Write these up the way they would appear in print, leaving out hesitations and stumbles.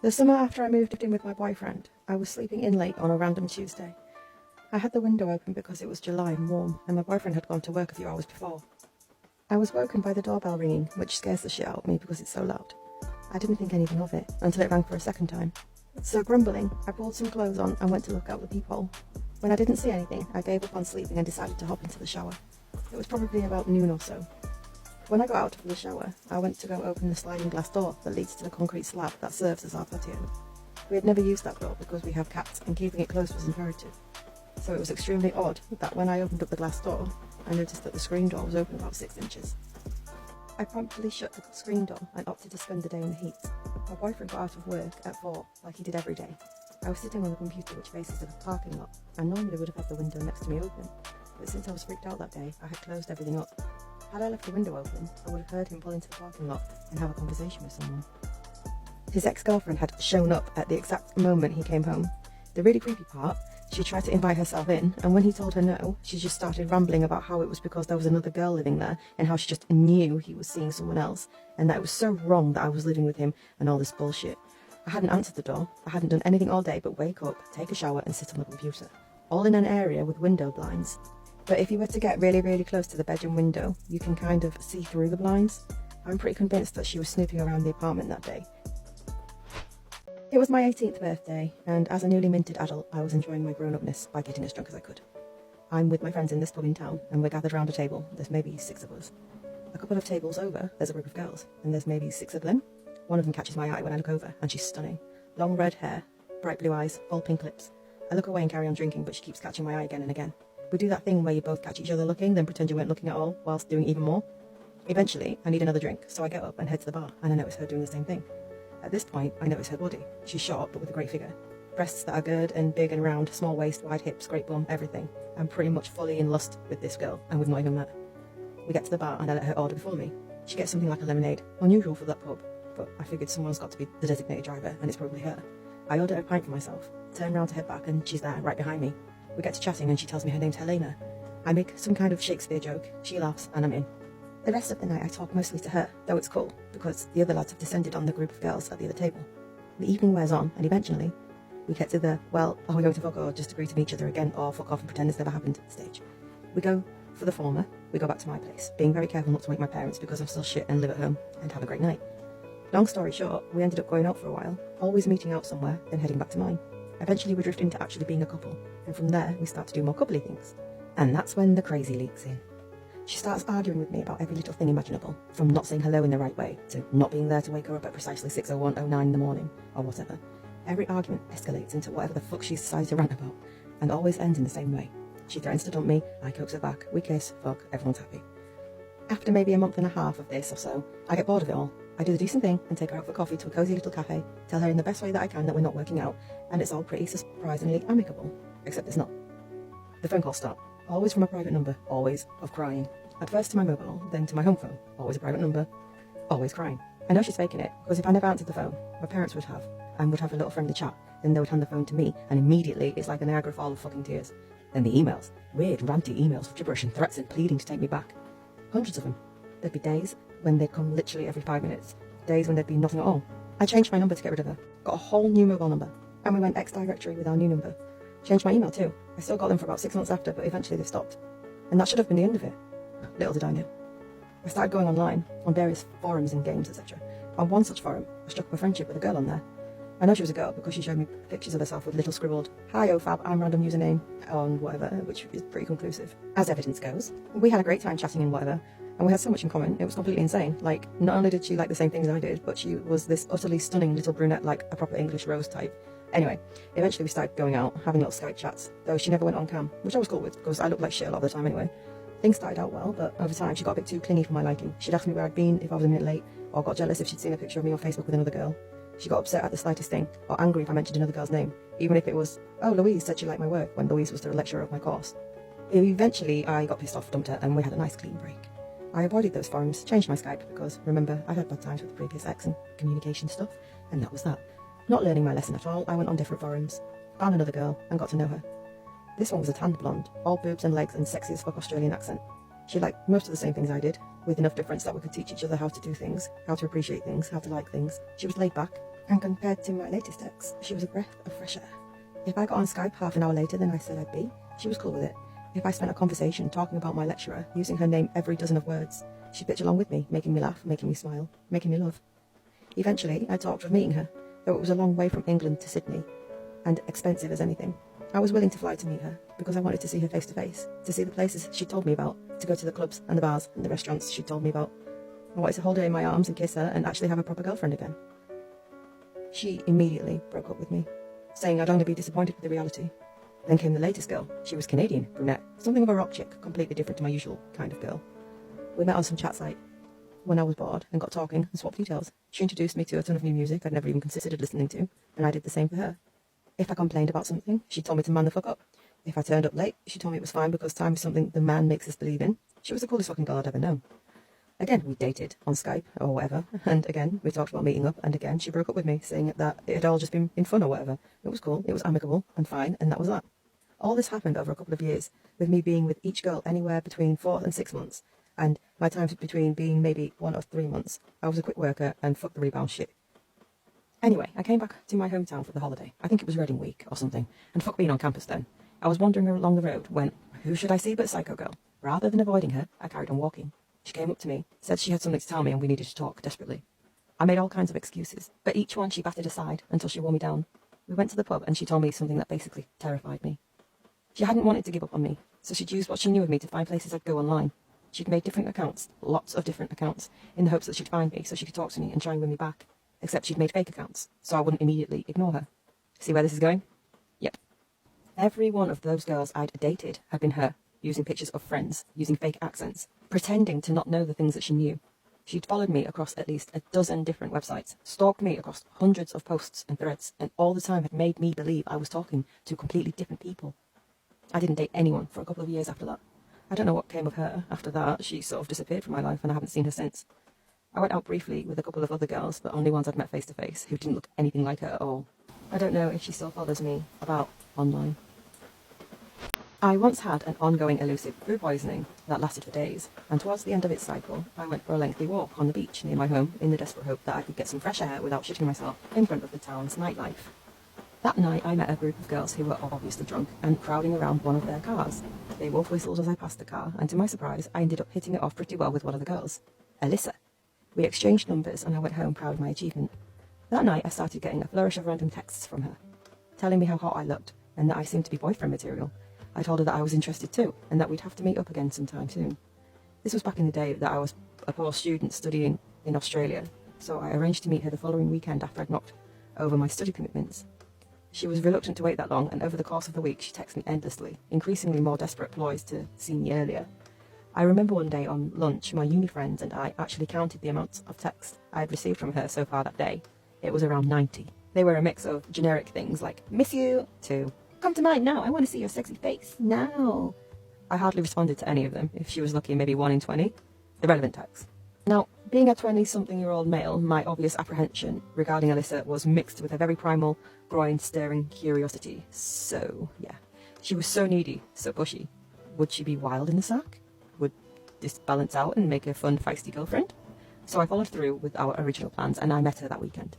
The summer after I moved in with my boyfriend, I was sleeping in late on a random Tuesday. I had the window open because it was July and warm, and my boyfriend had gone to work a few hours before. I was woken by the doorbell ringing, which scares the shit out of me because it's so loud. I didn't think anything of it until it rang for a second time. So grumbling, I pulled some clothes on and went to look out the peephole. When I didn't see anything, I gave up on sleeping and decided to hop into the shower. It was probably about noon or so. When I got out of the shower, I went to go open the sliding glass door that leads to the concrete slab that serves as our patio. We had never used that door because we have cats and keeping it closed was imperative. So it was extremely odd that when I opened up the glass door, I noticed that the screen door was open about 6 inches. I promptly shut the screen door and opted to spend the day in the heat. My boyfriend got out of work at 4, like he did every day. I was sitting on the computer which faces the parking lot, and normally would have had the window next to me open. But since I was freaked out that day, I had closed everything up. Had I left the window open, I would have heard him pull into the parking lot and have a conversation with someone. His ex-girlfriend had shown up at the exact moment he came home. The really creepy part, she tried to invite herself in, and when he told her no, she just started rambling about how it was because there was another girl living there, and how she just knew he was seeing someone else, and that it was so wrong that I was living with him, and all this bullshit. I hadn't answered the door, I hadn't done anything all day but wake up, take a shower and sit on the computer. All in an area with window blinds. But if you were to get really close to the bedroom window, you can kind of see through the blinds. I'm pretty convinced that she was snooping around the apartment that day. It was my 18th birthday, and as a newly minted adult, I was enjoying my grown-upness by getting as drunk as I could. I'm with my friends in this pub in town, and we're gathered around a table. There's maybe 6 of us. A couple of tables over, there's a group of girls, and there's maybe 6 of them. One of them catches my eye when I look over, and she's stunning. Long red hair, bright blue eyes, full pink lips. I look away and carry on drinking, but she keeps catching my eye again and again. We do that thing where you both catch each other looking, then pretend you weren't looking at all, whilst doing even more. Eventually, I need another drink, so I get up and head to the bar, and I notice her doing the same thing. At this point, I notice her body. She's short, but with a great figure. Breasts that are good and big and round, small waist, wide hips, great bum, everything. I'm pretty much fully in lust with this girl, and we've not even met. We get to the bar, and I let her order before me. She gets something like a lemonade, unusual for that pub, but I figured someone's got to be the designated driver, and it's probably her. I order a pint for myself, turn round to head back, and she's there, right behind me. We get to chatting, and she tells me her name's Helena. I make some kind of Shakespeare joke, she laughs, and I'm in. The rest of the night I talk mostly to her, though it's cool, because the other lads have descended on the group of girls at the other table. The evening wears on, and eventually, we get to the, well, are we going to fuck or just agree to meet each other again, or fuck off and pretend this never happened stage. We go for the former, we go back to my place, being very careful not to wake my parents because I'm still shit and live at home, and have a great night. Long story short, we ended up going out for a while, always meeting out somewhere, then heading back to mine. Eventually we drift into actually being a couple, and from there we start to do more coupley things. And that's when the crazy leaks in. She starts arguing with me about every little thing imaginable, from not saying hello in the right way, to not being there to wake her up at precisely 6:01:09 in the morning, or whatever. Every argument escalates into whatever the fuck she's decided to rant about, and always ends in the same way. She threatens to dump me, I coax her back, we kiss, fuck, everyone's happy. After maybe a month and a half of this or so, I get bored of it all. I do the decent thing and take her out for coffee to a cosy little cafe, tell her in the best way that I can that we're not working out, and it's all pretty surprisingly amicable, except it's not. The phone calls start. Always from a private number, always of crying. At first to my mobile, then to my home phone, always a private number, always crying. I know she's faking it, because if I never answered the phone, my parents would have, and would have a little friendly chat, then they would hand the phone to me, and immediately it's like a Niagara Fall of fucking tears. Then the emails, weird ranty emails of gibberish and threats and pleading to take me back. Hundreds of them. There'd be days when they'd come literally every 5 minutes, days when there'd be nothing at all. I changed my number to get rid of her, got a whole new mobile number, and we went ex-directory with our new number. Changed my email too. I still got them for about 6 months after, but eventually they stopped. And that should have been the end of it. Little did I know. I started going online, on various forums and games, etc. On one such forum, I struck up a friendship with a girl on there. I know she was a girl because she showed me pictures of herself with little scribbled, "Hi OFAB, I'm random username," on whatever, which is pretty conclusive. As evidence goes, we had a great time chatting and whatever, and we had so much in common, it was completely insane. Like, not only did she like the same things I did, but she was this utterly stunning little brunette, like a proper English rose type. Anyway, eventually we started going out, having little Skype chats, though she never went on cam, which I was cool with, because I looked like shit a lot of the time anyway. Things started out well, but over time she got a bit too clingy for my liking. She'd ask me where I'd been if I was a minute late, or got jealous if she'd seen a picture of me on Facebook with another girl. She got upset at the slightest thing, or angry if I mentioned another girl's name, even if it was, "Oh, Louise said she liked my work," when Louise was the lecturer of my course. Eventually I got pissed off, dumped her, and we had a nice clean break. I avoided those forums, changed my Skype, because, remember, I had bad times with the previous ex and communication stuff, and that was that. Not learning my lesson at all, I went on different forums, found another girl, and got to know her. This one was a tanned blonde, all boobs and legs and sexy as fuck Australian accent. She liked most of the same things I did, with enough difference that we could teach each other how to do things, how to appreciate things, how to like things. She was laid back, And compared to my latest ex, she was a breath of fresh air. If I got on Skype half an hour later than I said I'd be, she was cool with it. If I spent a conversation talking about my lecturer, using her name every dozen of words, she'd pitch along with me, making me laugh, making me smile, making me love. Eventually, I talked of meeting her, though it was a long way from England to Sydney, and expensive as anything. I was willing to fly to meet her, because I wanted to see her face to face, to see the places she'd told me about, to go to the clubs and the bars and the restaurants she'd told me about. I wanted to hold her in my arms and kiss her and actually have a proper girlfriend again. She immediately broke up with me, saying I'd only be disappointed with the reality. Then came the latest girl. She was Canadian, brunette, something of a rock chick, completely different to my usual kind of girl. We met on some chat site when I was bored and got talking and swapped details. She introduced me to a ton of new music I'd never even considered listening to, and I did the same for her. If I complained about something, she told me to man the fuck up. If I turned up late, she told me it was fine because time is something the man makes us believe in. She was the coolest fucking girl I'd ever known. Again, we dated on Skype or whatever, and again, we talked about meeting up, and again, she broke up with me, saying that it had all just been in fun or whatever. It was cool, it was amicable and fine, and that was that. All this happened over a couple of years, with me being with each girl anywhere between 4 and 6 months, and my time between being maybe 1 or 3 months. I was a quick worker, and fuck the rebound shit. Anyway, I came back to my hometown for the holiday. I think it was Reading Week or something, and fuck being on campus then. I was wandering along the road when, who should I see but Psycho Girl? Rather than avoiding her, I carried on walking. She came up to me, said she had something to tell me and we needed to talk desperately. I made all kinds of excuses, but each one she batted aside until she wore me down. We went to the pub and she told me something that basically terrified me. She hadn't wanted to give up on me, so she'd used what she knew of me to find places I'd go online. She'd made different accounts, lots of different accounts, in the hopes that she'd find me so she could talk to me and try and win me back. Except she'd made fake accounts, so I wouldn't immediately ignore her. See where this is going? Yep. Every one of those girls I'd dated had been her, using pictures of friends, using fake accents, pretending to not know the things that she knew. She'd followed me across at least a dozen different websites, stalked me across hundreds of posts and threads, and all the time had made me believe I was talking to completely different people. I didn't date anyone for a couple of years after that. I don't know what came of her after that. She sort of disappeared from my life and I haven't seen her since. I went out briefly with a couple of other girls, but only ones I'd met face to face, who didn't look anything like her at all. I don't know if she still follows me about online. I once had an ongoing elusive food poisoning that lasted for days, and towards the end of its cycle, I went for a lengthy walk on the beach near my home in the desperate hope that I could get some fresh air without shitting myself in front of the town's nightlife. That night I met a group of girls who were obviously drunk and crowding around one of their cars. They wolf whistled as I passed the car, and to my surprise, I ended up hitting it off pretty well with one of the girls, Alyssa. We exchanged numbers and I went home proud of my achievement. That night I started getting a flourish of random texts from her, telling me how hot I looked and that I seemed to be boyfriend material. I told her that I was interested too, and that we'd have to meet up again sometime soon. This was back in the day that I was a poor student studying in Australia, so I arranged to meet her the following weekend after I'd knocked over my study commitments. She was reluctant to wait that long, and over the course of the week she texted me endlessly, increasingly more desperate ploys to see me earlier. I remember one day on lunch, my uni friends and I actually counted the amounts of text I had received from her so far that day. It was around 90. They were a mix of generic things like, miss you, to, come to mine now, I want to see your sexy face, now. I hardly responded to any of them. If she was lucky, maybe 1 in 20. The relevant text. Now, being a 20-something-year-old male, my obvious apprehension regarding Alyssa was mixed with a very primal, groin-stirring curiosity. So, yeah. She was so needy, so pushy. Would she be wild in the sack? Would this balance out and make a fun, feisty girlfriend? So I followed through with our original plans, and I met her that weekend.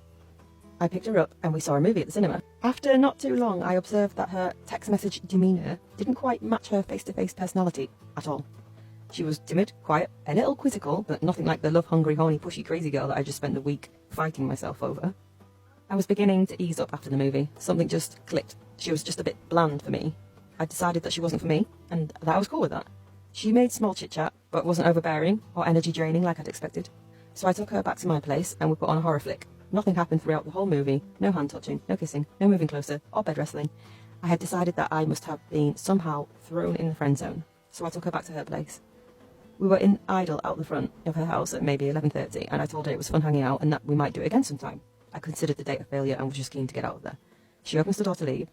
I picked her up and we saw a movie at the cinema. After not too long, I observed that her text message demeanour didn't quite match her face-to-face personality at all. She was timid, quiet, a little quizzical, but nothing like the love-hungry, horny, pushy, crazy girl that I just spent the week fighting myself over. I was beginning to ease up after the movie. Something just clicked. She was just a bit bland for me. I decided that she wasn't for me, and that I was cool with that. She made small chit-chat, but wasn't overbearing or energy-draining like I'd expected. So I took her back to my place and we put on a horror flick. Nothing happened throughout the whole movie. No hand-touching, no kissing, no moving closer, or bed wrestling. I had decided that I must have been somehow thrown in the friend zone, so I took her back to her place. We were idle out the front of her house at maybe 11:30, and I told her it was fun hanging out and that we might do it again sometime. I considered the date a failure and was just keen to get out of there. She opens the door to leave,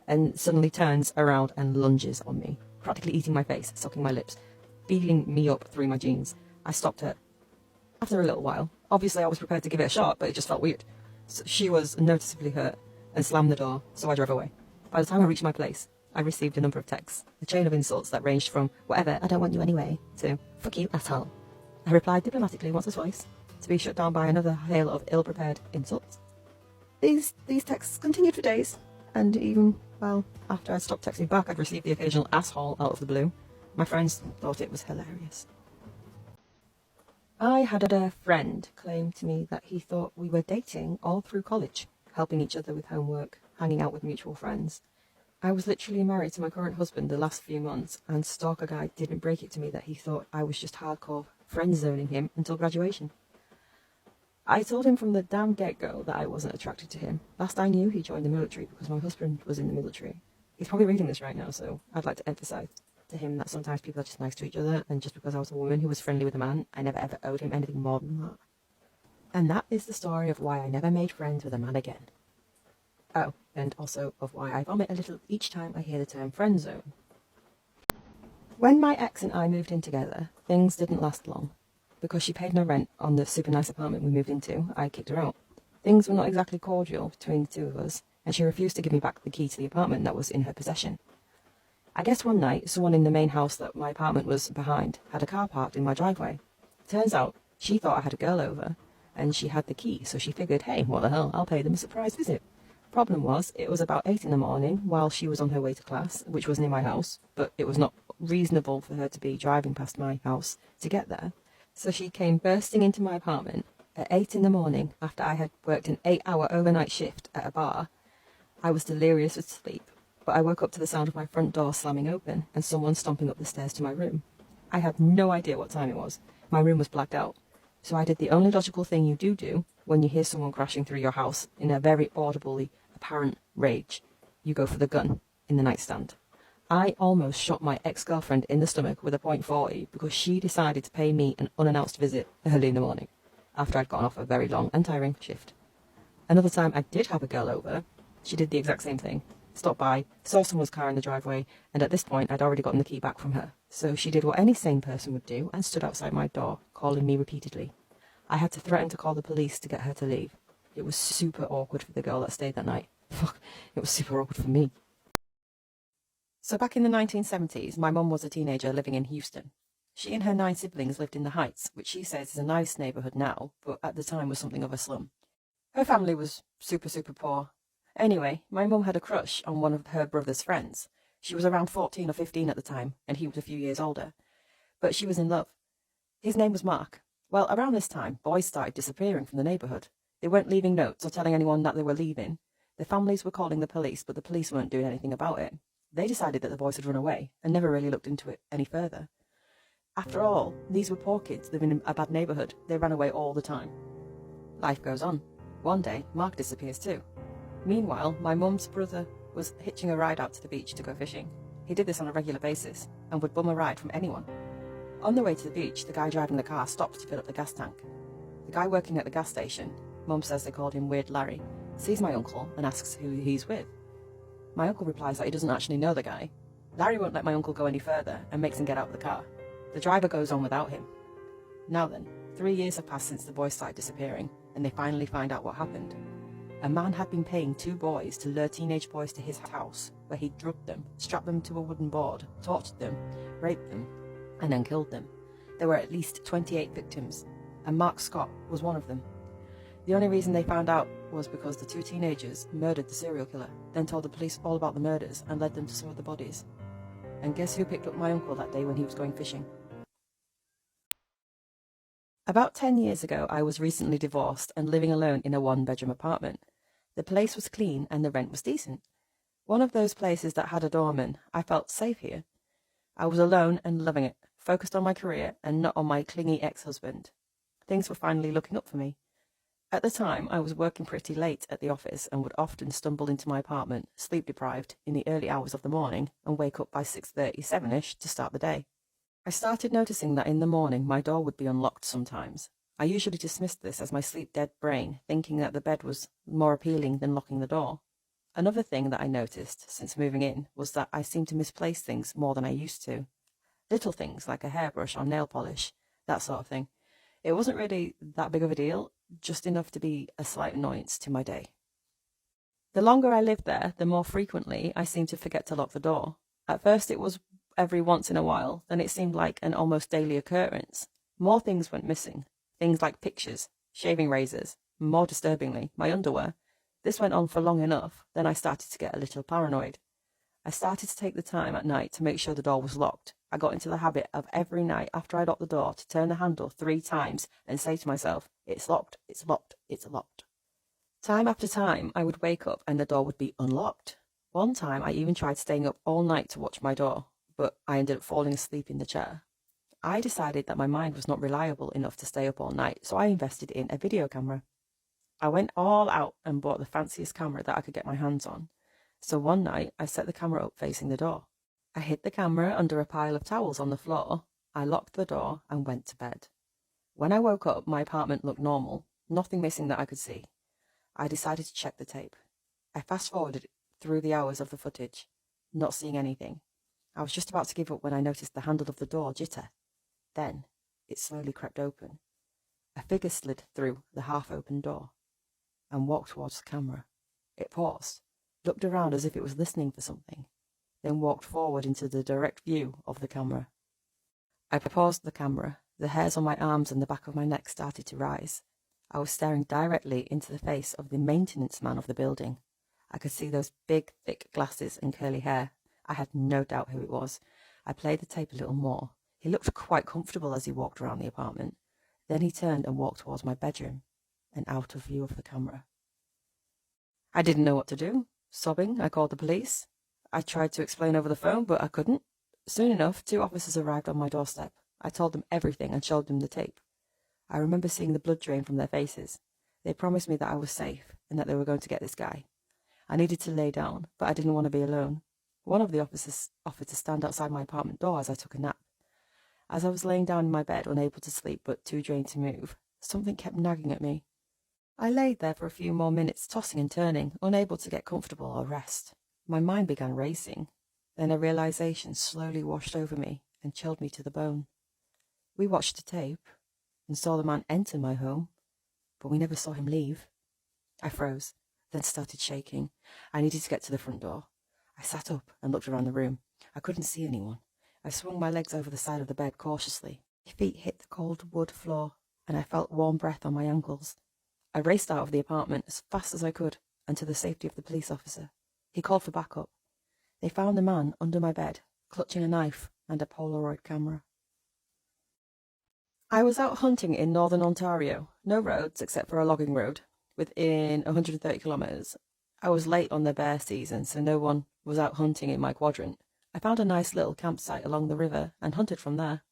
and suddenly turns around and lunges on me, practically eating my face, sucking my lips, beating me up through my jeans. I stopped her. After a little while, obviously I was prepared to give it a shot, but it just felt weird. So she was noticeably hurt and slammed the door, so I drove away. By the time I reached my place, I received a number of texts, a chain of insults that ranged from whatever, I don't want you anyway, to fuck you, asshole. I replied diplomatically once or twice, to be shut down by another hail of ill-prepared insults. These texts continued for days, and even, well, after I'd stopped texting back, I'd received the occasional asshole out of the blue. My friends thought it was hilarious. I had a friend claim to me that he thought we were dating all through college, helping each other with homework, hanging out with mutual friends. I was literally married to my current husband the last few months, and Stalker Guy didn't break it to me that he thought I was just hardcore friend-zoning him until graduation. I told him from the damn get-go that I wasn't attracted to him. Last I knew, he joined the military because my husband was in the military. He's probably reading this right now, so I'd like to emphasise to him that sometimes people are just nice to each other, and just because I was a woman who was friendly with a man, I never ever owed him anything more than that. And that is the story of why I never made friends with a man again. Oh, and also of why I vomit a little each time I hear the term friend zone. When my ex and I moved in together, things didn't last long. Because she paid no rent on the super nice apartment we moved into, I kicked her out. Things were not exactly cordial between the two of us, and she refused to give me back the key to the apartment that was in her possession. I guess one night, someone in the main house that my apartment was behind had a car parked in my driveway. Turns out, she thought I had a girl over, and she had the key, so she figured, hey, what the hell, I'll pay them a surprise visit. Problem was, it was about 8 in the morning while she was on her way to class, which was near my house, but it was not reasonable for her to be driving past my house to get there. So she came bursting into my apartment at 8 in the morning after I had worked an 8-hour overnight shift at a bar. I was delirious with sleep, but I woke up to the sound of my front door slamming open and someone stomping up the stairs to my room. I had no idea what time it was. My room was blacked out. So I did the only logical thing you do when you hear someone crashing through your house in a very audibly apparent rage. You go for the gun in the nightstand. I almost shot my ex-girlfriend in the stomach with a .40 because she decided to pay me an unannounced visit early in the morning, after I'd gotten off a very long and tiring shift. Another time I did have a girl over, she did the exact same thing. Stopped by, saw someone's car in the driveway, and at this point I'd already gotten the key back from her. So she did what any sane person would do and stood outside my door, calling me repeatedly. I had to threaten to call the police to get her to leave. It was super awkward for the girl that stayed that night. Fuck, it was super awkward for me. So back in the 1970s, my mum was a teenager living in Houston. She and her 9 siblings lived in the Heights, which she says is a nice neighbourhood now, but at the time was something of a slum. Her family was super poor. Anyway, my mum had a crush on one of her brother's friends. She was around 14 or 15 at the time, and he was a few years older. But she was in love. His name was Mark. Well, around this time, boys started disappearing from the neighbourhood. They weren't leaving notes or telling anyone that they were leaving. Their families were calling the police, but the police weren't doing anything about it. They decided that the boys had run away, and never really looked into it any further. After all, these were poor kids living in a bad neighbourhood. They ran away all the time. Life goes on. One day, Mark disappears too. Meanwhile, my mum's brother was hitching a ride out to the beach to go fishing. He did this on a regular basis, and would bum a ride from anyone. On the way to the beach, the guy driving the car stopped to fill up the gas tank. The guy working at the gas station, Mum says they called him Weird Larry, sees my uncle and asks who he's with. My uncle replies that he doesn't actually know the guy. Larry won't let my uncle go any further and makes him get out of the car. The driver goes on without him. Now then, 3 years have passed since the boys started disappearing, and they finally find out what happened. A man had been paying 2 boys to lure teenage boys to his house, where he drugged them, strapped them to a wooden board, tortured them, raped them, and then killed them. There were at least 28 victims, and Mark Scott was one of them. The only reason they found out was because the 2 teenagers murdered the serial killer, then told the police all about the murders and led them to some of the bodies. And guess who picked up my uncle that day when he was going fishing? About 10 years ago, I was recently divorced and living alone in a 1-bedroom apartment. The place was clean and the rent was decent. One of those places that had a doorman. I felt safe here. I was alone and loving it, focused on my career and not on my clingy ex-husband. Things were finally looking up for me. At the time, I was working pretty late at the office and would often stumble into my apartment, sleep-deprived, in the early hours of the morning and wake up by 6:30, 7ish to start the day. I started noticing that in the morning my door would be unlocked sometimes. I usually dismissed this as my sleep-dead brain, thinking that the bed was more appealing than locking the door. Another thing that I noticed since moving in was that I seemed to misplace things more than I used to. Little things like a hairbrush or nail polish, that sort of thing. It wasn't really that big of a deal, just enough to be a slight annoyance to my day. The longer I lived there, the more frequently I seemed to forget to lock the door. At first it was every once in a while, then it seemed like an almost daily occurrence. More things went missing. Things like pictures, shaving razors, more disturbingly, my underwear. This went on for long enough, then I started to get a little paranoid. I started to take the time at night to make sure the door was locked. I got into the habit of every night after I locked the door to turn the handle 3 times and say to myself, it's locked, it's locked, it's locked. Time after time, I would wake up and the door would be unlocked. One time, I even tried staying up all night to watch my door, but I ended up falling asleep in the chair. I decided that my mind was not reliable enough to stay up all night, so I invested in a video camera. I went all out and bought the fanciest camera that I could get my hands on. So one night, I set the camera up facing the door. I hid the camera under a pile of towels on the floor. I locked the door and went to bed. When I woke up, my apartment looked normal, nothing missing that I could see. I decided to check the tape. I fast-forwarded through the hours of the footage, not seeing anything. I was just about to give up when I noticed the handle of the door jitter. Then, it slowly crept open. A figure slid through the half-open door and walked towards the camera. It paused, looked around as if it was listening for something, then walked forward into the direct view of the camera. I paused the camera. The hairs on my arms and the back of my neck started to rise. I was staring directly into the face of the maintenance man of the building. I could see those big, thick glasses and curly hair. I had no doubt who it was. I played the tape a little more. He looked quite comfortable as he walked around the apartment. Then he turned and walked towards my bedroom and out of view of the camera. I didn't know what to do. Sobbing, I called the police. I tried to explain over the phone, but I couldn't. Soon enough, 2 officers arrived on my doorstep. I told them everything and showed them the tape. I remember seeing the blood drain from their faces. They promised me that I was safe and that they were going to get this guy. I needed to lay down, but I didn't want to be alone. One of the officers offered to stand outside my apartment door as I took a nap. As I was laying down in my bed, unable to sleep but too drained to move, something kept nagging at me. I laid there for a few more minutes, tossing and turning, unable to get comfortable or rest. My mind began racing. Then a realization slowly washed over me and chilled me to the bone. We watched the tape and saw the man enter my home, but we never saw him leave. I froze, then started shaking. I needed to get to the front door. I sat up and looked around the room. I couldn't see anyone. I swung my legs over the side of the bed cautiously. My feet hit the cold wood floor, and I felt warm breath on my ankles. I raced out of the apartment as fast as I could and to the safety of the police officer. He called for backup. They found the man under my bed, clutching a knife and a Polaroid camera. I was out hunting in northern Ontario. No roads except for a logging road within 130 kilometres. I was late on the bear season, so no one was out hunting in my quadrant. I found a nice little campsite along the river and hunted from there.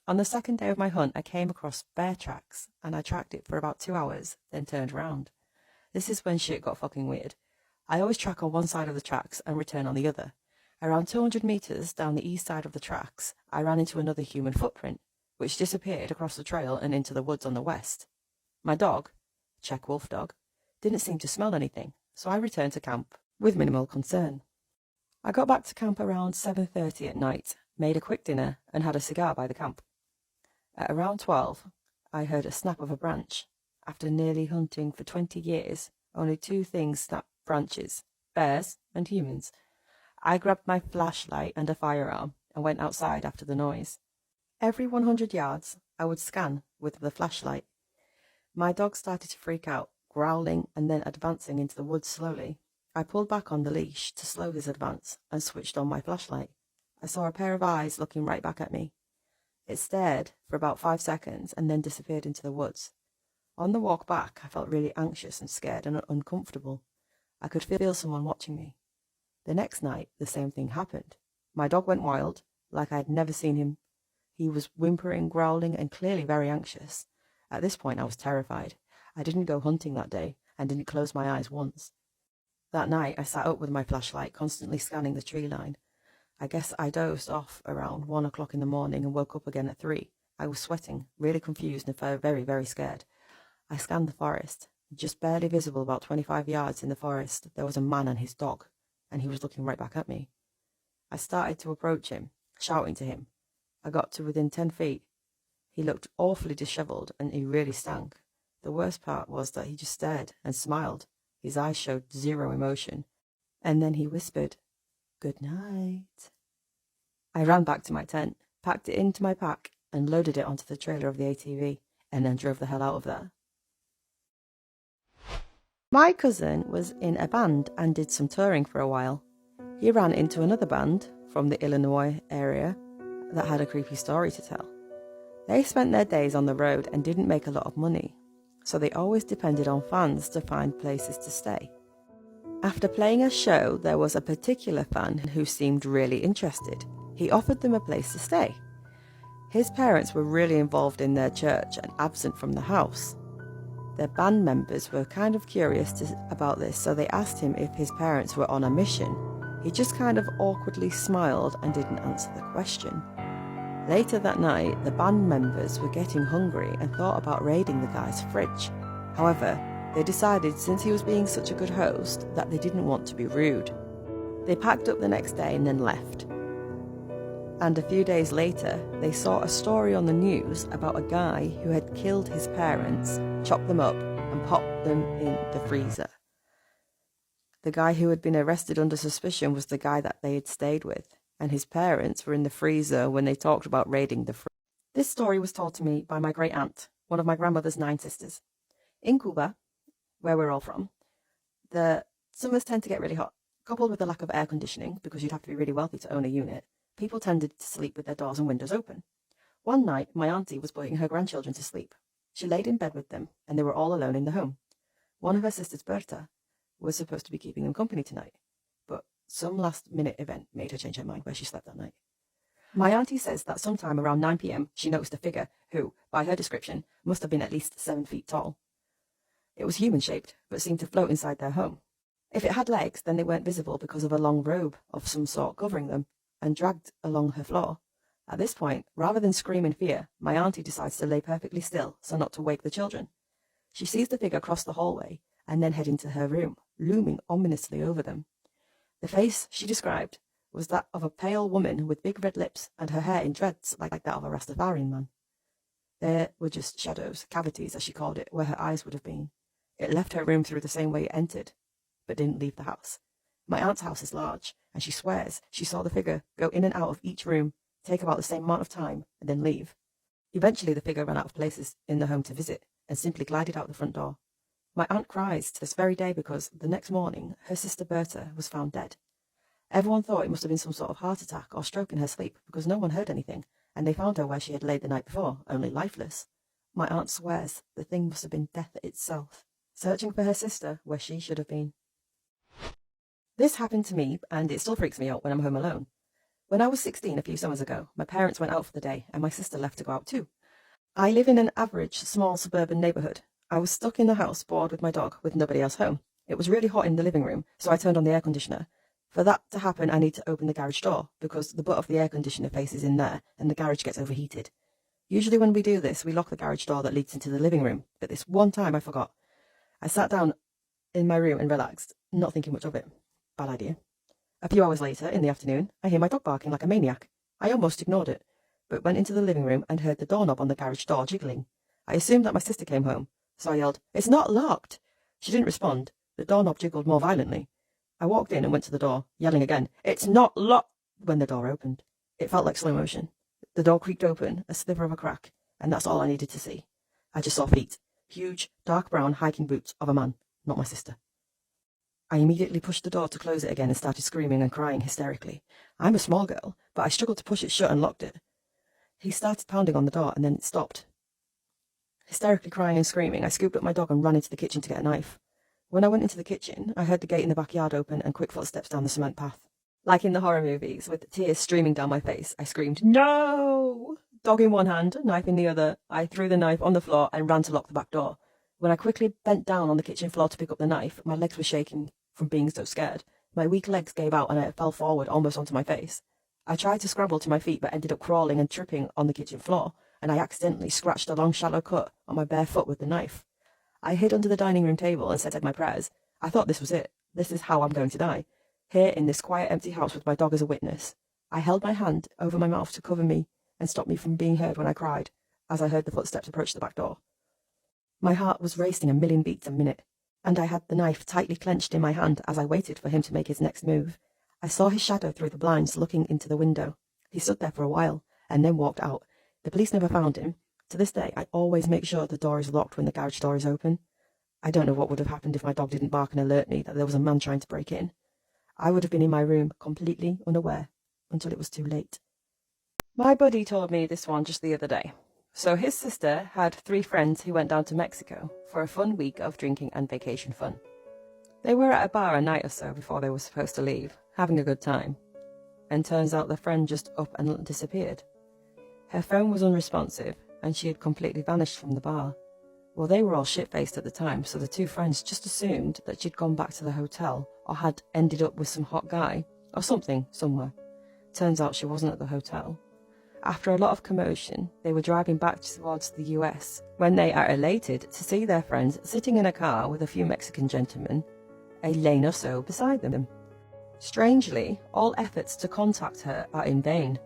On the second day of my hunt, I came across bear tracks, and I tracked it for about 2 hours, then turned round. This is when shit got fucking weird. I always track on one side of the tracks and return on the other. Around 200 metres down the east side of the tracks, I ran into another human footprint, which disappeared across the trail and into the woods on the west. My dog, Czech wolf dog, didn't seem to smell anything, so I returned to camp with minimal concern. I got back to camp around 7:30 at night, made a quick dinner, and had a cigar by the camp. At around 12, I heard a snap of a branch. After nearly hunting for 20 years, only 2 things snap branches: bears and humans. I grabbed my flashlight and a firearm and went outside after the noise. Every 100 yards, I would scan with the flashlight. My dog started to freak out, growling and then advancing into the woods slowly. I pulled back on the leash to slow his advance and switched on my flashlight. I saw a pair of eyes looking right back at me. It stared for about 5 seconds and then disappeared into the woods. On the walk back, I felt really anxious and scared and uncomfortable. I could feel someone watching me. The next night, the same thing happened. My dog went wild, like I had never seen him. He was whimpering, growling, and clearly very anxious. At this point, I was terrified. I didn't go hunting that day and didn't close my eyes once. That night, I sat up with my flashlight, constantly scanning the tree line. I guess I dozed off around 1 o'clock in the morning and woke up again at 3. I was sweating, really confused and very, very scared. I scanned the forest. Just barely visible about 25 yards in the forest, there was a man and his dog, and he was looking right back at me. I started to approach him, shouting to him. I got to within 10 feet. He looked awfully dishevelled, and he really stank. The worst part was that he just stared and smiled. His eyes showed zero emotion. And then he whispered, "Good night." I ran back to my tent, packed it into my pack, and loaded it onto the trailer of the ATV, and then drove the hell out of there. My cousin was in a band and did some touring for a while. He ran into another band from the Illinois area that had a creepy story to tell. They spent their days on the road and didn't make a lot of money, so they always depended on fans to find places to stay. After playing a show, there was a particular fan who seemed really interested. He offered them a place to stay. His parents were really involved in their church and absent from the house. Their band members were kind of curious about this, so they asked him if his parents were on a mission. He just kind of awkwardly smiled and didn't answer the question. Later that night, the band members were getting hungry and thought about raiding the guy's fridge. However, they decided, since he was being such a good host, that they didn't want to be rude. They packed up the next day and then left. And a few days later, they saw a story on the news about a guy who had killed his parents, chopped them up, and popped them in the freezer. The guy who had been arrested under suspicion was the guy that they had stayed with, and his parents were in the freezer when they talked about raiding the freezer. This story was told to me by my great aunt, one of my grandmother's 9 sisters. In Cuba, where we're all from, the summers tend to get really hot. Coupled with the lack of air conditioning, because you'd have to be really wealthy to own a unit, people tended to sleep with their doors and windows open. One night, my auntie was putting her grandchildren to sleep. She laid in bed with them, and they were all alone in the home. One of her sisters, Berta, was supposed to be keeping them company tonight, but some last-minute event made her change her mind where she slept that night. My auntie says that sometime around 9 p.m, she noticed a figure who, by her description, must have been at least 7 feet tall. It was human-shaped, but seemed to float inside their home. If it had legs, then they weren't visible because of a long robe of some sort covering them, and dragged along her floor. At this point, rather than scream in fear, my auntie decides to lay perfectly still so not to wake the children. She sees the figure cross the hallway and then head into her room, looming ominously over them. The face she described was that of a pale woman with big red lips and her hair in dreads like that of a Rastafarian man. There were just shadows, cavities as she called it, where her eyes would have been. It left her room through the same way it entered, but didn't leave the house. My aunt's house is large, and she swears she saw the figure go in and out of each room, take about the same amount of time, and then leave. Eventually the figure ran out of places in the home to visit, and simply glided out the front door. My aunt cries to this very day because the next morning her sister Berta was found dead. Everyone thought it must have been some sort of heart attack or stroke in her sleep because no one heard anything, and they found her where she had laid the night before, only lifeless. My aunt swears the thing must have been death itself, searching for her sister where she should have been. This happened to me, and it still freaks me out when I'm home alone. When I was 16 a few summers ago, my parents went out for the day, and my sister left to go out too. I live in an average, small suburban neighbourhood. I was stuck in the house, bored with my dog, with nobody else home. It was really hot in the living room, so I turned on the air conditioner. For that to happen, I need to open the garage door, because the butt of the air conditioner faces in there, and the garage gets overheated. Usually when we do this, we lock the garage door that leads into the living room, but this one time I forgot. I sat down in my room and relaxed, not thinking much of it. Bad idea. A few hours later, in the afternoon, I hear my dog barking like a maniac. I almost ignored it, but went into the living room and heard the doorknob on the garage door jiggling. I assumed that my sister came home, so I yelled, "It's not locked!" She didn't respond. The doorknob jiggled more violently. I walked in and went to the door, yelling again, "It's not locked!" when the door opened. It felt like slow motion. The door creaked open, a sliver of a crack, and that's all I needed to see. I just saw feet. Huge, dark brown hiking boots of a man, not my sister. I immediately pushed the door to close it again and started screaming and crying hysterically. I'm a small girl, but I struggled to push it shut and locked it. He started pounding on the door and then it stopped. Hysterically crying and screaming, I scooped up my dog and ran into the kitchen to get a knife. When I went into the kitchen, I heard the gate in the backyard open and quick footsteps down the cement path. Like in the horror movies, with tears streaming down my face, I screamed, "No!" Dog in one hand, knife in the other, I threw the knife on the floor and ran to lock the back door. When I quickly bent down on the kitchen floor to pick up the knife, my legs were shaking from being so scared. My weak legs gave out and I fell forward almost onto my face. I tried to scramble to my feet but ended up crawling and tripping on the kitchen floor, and I accidentally scratched a long shallow cut on my bare foot with the knife. I hid under the dining room table and said my prayers. I thought this was it. This is how I'm going to die. Here in this quiet empty house with my dog as a witness. I held my hand over my mouth to cover me and stop me from being heard when I cried, as I heard the footsteps approach the back door. My heart was racing a million beats a minute, and I had the knife tightly clenched in my hand as I waited for him to make his next move. I saw his shadow through the blinds looking into the window. He stood there for a while, and then walked out. The police never found him. To this day, I always make sure the door is locked when the garage door is open. I don't know what would have happened if my dog didn't bark and alert me that there was a man trying to break in. I would have been in my room completely unaware until it was too late. My buddy told me this one just the other day. So his sister had 3 friends who went down to Mexico for a fun week of drinking and vacation fun. They were at a bar a night or so before they were supposed to leave, having a good time. And turns out their friend just up and disappeared. Her phone was unresponsive and she had completely vanished from the bar. Well, they were all shit-faced at the time, so the 2 friends just assumed that she'd gone back to the hotel or had ended up with some hot guy or something somewhere. Turns out she wasn't at the hotel. After a lot of commotion, they were driving back towards the US when they are elated to see their friends sitting in a car with a few Mexican gentlemen a lane or so beside them. Strangely, all efforts to contact her are in vain.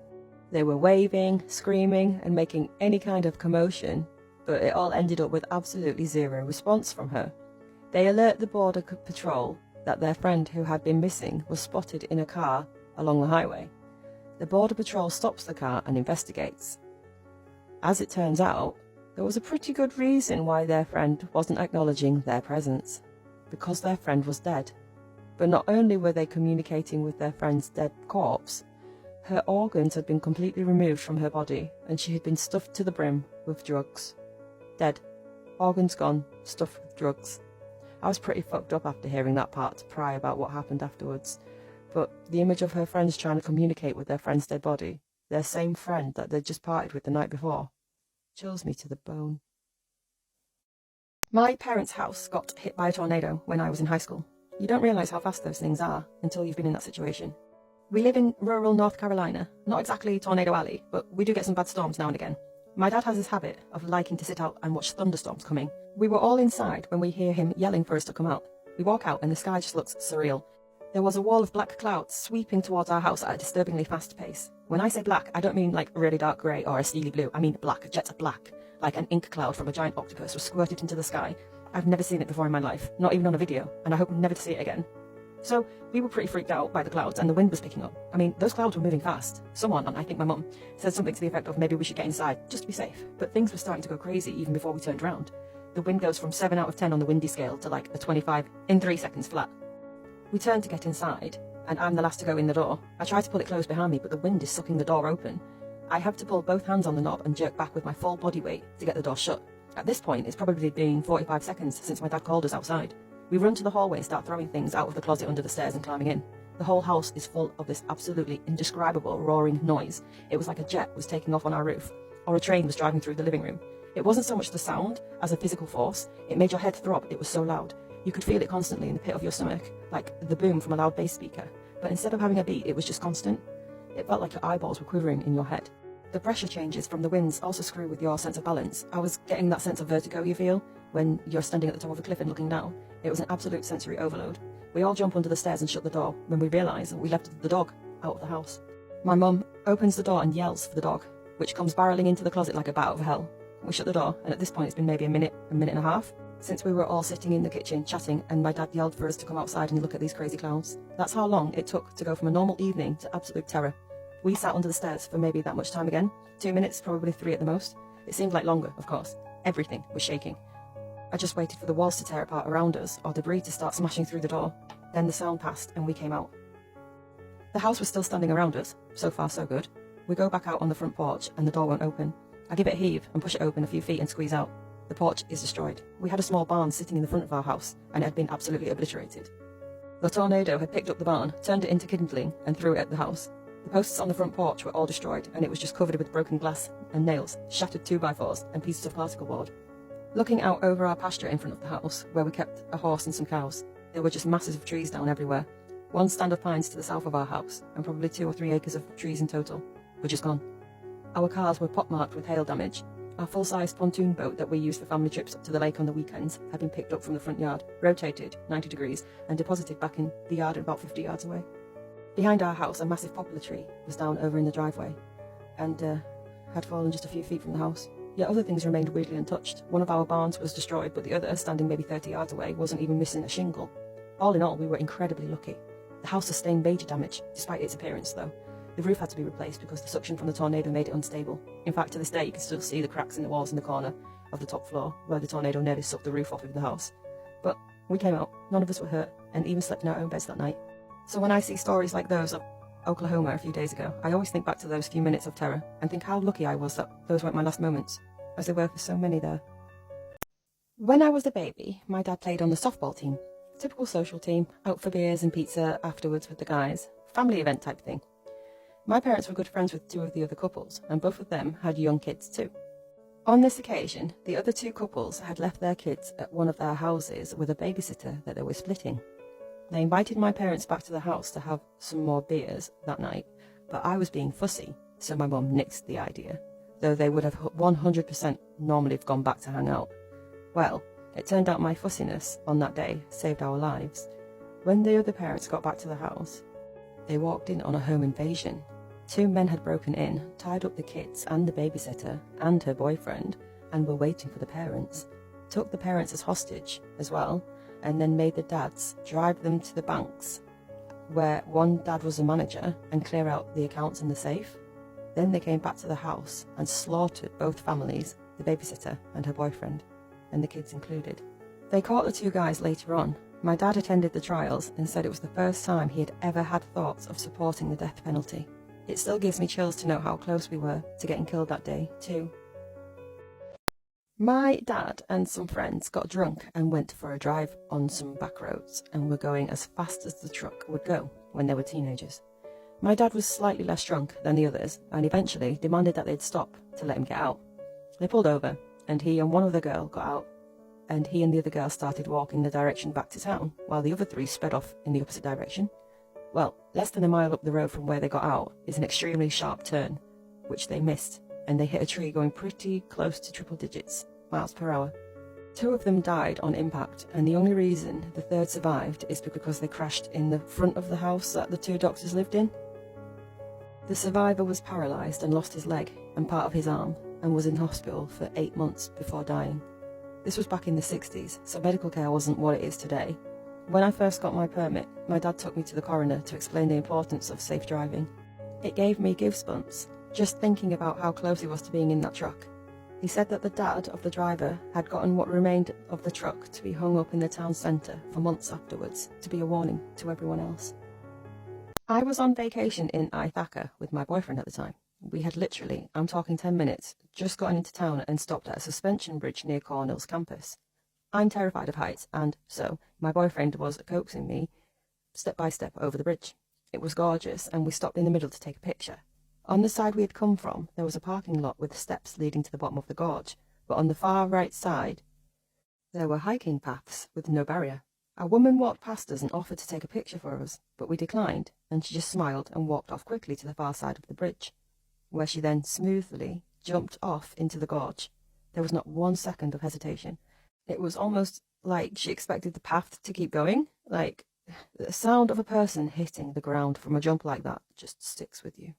They were waving, screaming, and making any kind of commotion, but it all ended up with absolutely zero response from her. They alert the border patrol that their friend who had been missing was spotted in a car along the highway. The border patrol stops the car and investigates. As it turns out, there was a pretty good reason why their friend wasn't acknowledging their presence. Because their friend was dead. But not only were they communicating with their friend's dead corpse, her organs had been completely removed from her body and she had been stuffed to the brim with drugs. Dead. Organs gone, stuffed with drugs. I was pretty fucked up after hearing that part to pry about what happened afterwards. But the image of her friends trying to communicate with their friend's dead body, their same friend that they'd just partied with the night before, chills me to the bone. My parents' house got hit by a tornado when I was in high school. You don't realise how fast those things are until you've been in that situation. We live in rural North Carolina, not exactly Tornado Alley, but we do get some bad storms now and again. My dad has this habit of liking to sit out and watch thunderstorms coming. We were all inside when we hear him yelling for us to come out. We walk out and the sky just looks surreal. There was a wall of black clouds sweeping towards our house at a disturbingly fast pace. When I say black, I don't mean like really dark grey or a steely blue. I mean black, jets of black. Like an ink cloud from a giant octopus was squirted into the sky. I've never seen it before in my life, not even on a video, and I hope never to see it again. So we were pretty freaked out by the clouds and the wind was picking up. I mean, those clouds were moving fast. Someone, and I think my mum, said something to the effect of maybe we should get inside, just to be safe. But things were starting to go crazy even before we turned around. The wind goes from 7 out of 10 on the windy scale to like a 25 in 3 seconds flat. We turned to get inside, and I'm the last to go in the door. I try to pull it closed behind me, but the wind is sucking the door open. I have to pull both hands on the knob and jerk back with my full body weight to get the door shut. At this point, it's probably been 45 seconds since my dad called us outside. We run to the hallway and start throwing things out of the closet under the stairs and climbing in. The whole house is full of this absolutely indescribable roaring noise. It was like a jet was taking off on our roof, or a train was driving through the living room. It wasn't so much the sound as a physical force. It made your head throb, it was so loud. You could feel it constantly in the pit of your stomach, like the boom from a loud bass speaker. But instead of having a beat, it was just constant. It felt like your eyeballs were quivering in your head. The pressure changes from the winds also screw with your sense of balance. I was getting that sense of vertigo you feel when you're standing at the top of a cliff and looking down. It was an absolute sensory overload. We all jump under the stairs and shut the door when we realise that we left the dog out of the house. My mum opens the door and yells for the dog, which comes barrelling into the closet like a bat out of hell. We shut the door, and at this point it's been maybe a minute and a half since we were all sitting in the kitchen chatting, and my dad yelled for us to come outside and look at these crazy clouds. That's how long it took to go from a normal evening to absolute terror. We sat under the stairs for maybe that much time again. 2 minutes, probably 3 at the most. It seemed like longer, of course. Everything was shaking. I just waited for the walls to tear apart around us, or debris to start smashing through the door. Then the sound passed and we came out. The house was still standing around us. So far, so good. We go back out on the front porch and the door won't open. I give it a heave and push it open a few feet and squeeze out. The porch is destroyed. We had a small barn sitting in the front of our house, and it had been absolutely obliterated. The tornado had picked up the barn, turned it into kindling, and threw it at the house. The posts on the front porch were all destroyed, and it was just covered with broken glass and nails, shattered 2x4s, and pieces of particle board. Looking out over our pasture in front of the house, where we kept a horse and some cows, there were just masses of trees down everywhere. 1 stand of pines to the south of our house, and probably 2 or 3 acres of trees in total, were just gone. Our cars were pockmarked with hail damage. Our full-sized pontoon boat that we used for family trips up to the lake on the weekends had been picked up from the front yard, rotated 90 degrees, and deposited back in the yard about 50 yards away. Behind our house, a massive poplar tree was down over in the driveway, and had fallen just a few feet from the house. Yet other things remained weirdly untouched. One of our barns was destroyed, but the other, standing maybe 30 yards away, wasn't even missing a shingle. All in all, we were incredibly lucky. The house sustained major damage, despite its appearance, though. The roof had to be replaced because the suction from the tornado made it unstable. In fact, to this day, you can still see the cracks in the walls in the corner of the top floor, where the tornado nearly sucked the roof off of the house. We came out, none of us were hurt, and even slept in our own beds that night. So when I see stories like those of Oklahoma a few days ago, I always think back to those few minutes of terror and think how lucky I was that those weren't my last moments, as they were for so many there. When I was a baby, my dad played on the softball team. Typical social team, out for beers and pizza afterwards with the guys. Family event type thing. My parents were good friends with two of the other couples, and both of them had young kids too. On this occasion, the other two couples had left their kids at one of their houses with a babysitter that they were splitting. They invited my parents back to the house to have some more beers that night, but I was being fussy, so my mum nixed the idea, though they would have 100% normally have gone back to hang out. Well, it turned out my fussiness on that day saved our lives. When the other parents got back to the house, they walked in on a home invasion. Two men had broken in, tied up the kids and the babysitter and her boyfriend, and were waiting for the parents. Took the parents as hostage as well, and then made the dads drive them to the banks, where one dad was a manager, and clear out the accounts in the safe. Then they came back to the house and slaughtered both families, the babysitter and her boyfriend, and the kids included. They caught the two guys later on. My dad attended the trials and said it was the first time he had ever had thoughts of supporting the death penalty. It still gives me chills to know how close we were to getting killed that day, too. My dad and some friends got drunk and went for a drive on some back roads and were going as fast as the truck would go when they were teenagers. My dad was slightly less drunk than the others and eventually demanded that they'd stop to let him get out. They pulled over and he and one other girl got out, and he and the other girl started walking the direction back to town while the other three sped off in the opposite direction. Well, less than a mile up the road from where they got out is an extremely sharp turn, which they missed, and they hit a tree going pretty close to triple digits miles per hour. Two of them died on impact, and the only reason the third survived is because they crashed in the front of the house that the two doctors lived in. The survivor was paralysed and lost his leg and part of his arm, and was in hospital for 8 months before dying. This was back in the 60s, so medical care wasn't what it is today. When I first got my permit, my dad took me to the coroner to explain the importance of safe driving. It gave me goosebumps, just thinking about how close he was to being in that truck. He said that the dad of the driver had gotten what remained of the truck to be hung up in the town centre for months afterwards, to be a warning to everyone else. I was on vacation in Ithaca with my boyfriend at the time. We had literally, I'm talking 10 minutes, just gotten into town and stopped at a suspension bridge near Cornell's campus. I'm terrified of heights, and so my boyfriend was coaxing me step by step over the bridge. It was gorgeous, and we stopped in the middle to take a picture. On the side we had come from, there was a parking lot with steps leading to the bottom of the gorge, but on the far right side, there were hiking paths with no barrier. A woman walked past us and offered to take a picture for us, but we declined, and she just smiled and walked off quickly to the far side of the bridge, where she then smoothly jumped off into the gorge. There was not 1 second of hesitation. It was almost like she expected the path to keep going. Like, the sound of a person hitting the ground from a jump like that just sticks with you.